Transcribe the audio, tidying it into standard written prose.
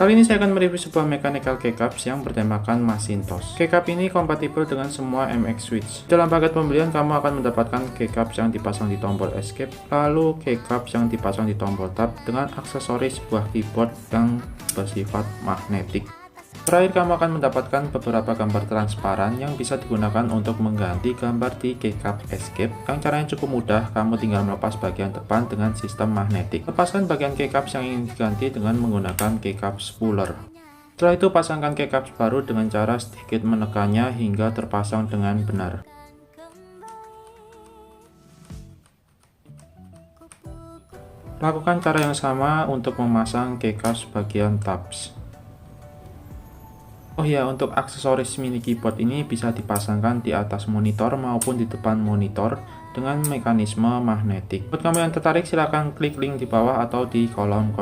Kali ini saya akan mereview sebuah mechanical keycaps yang bertemakan Macintosh. Keycap ini kompatibel dengan semua MX switch. Dalam paket pembelian kamu akan mendapatkan keycaps yang dipasang di tombol escape, lalu keycaps yang dipasang di tombol tab dengan aksesoris sebuah keyboard yang bersifat magnetik. Terakhir kamu akan mendapatkan beberapa gambar transparan yang bisa digunakan untuk mengganti gambar di keycap escape yang caranya cukup mudah, kamu tinggal melepas bagian depan dengan sistem magnetik. Lepaskan bagian keycaps yang ingin diganti dengan menggunakan keycaps puller. Setelah itu pasangkan keycaps baru dengan cara sedikit menekannya hingga terpasang dengan benar. Lakukan cara yang sama untuk memasang keycaps bagian tabs. Oh ya, untuk aksesoris mini keyboard ini bisa dipasangkan di atas monitor maupun di depan monitor dengan mekanisme magnetik. Buat kamu yang tertarik silahkan klik link di bawah atau di kolom komentar.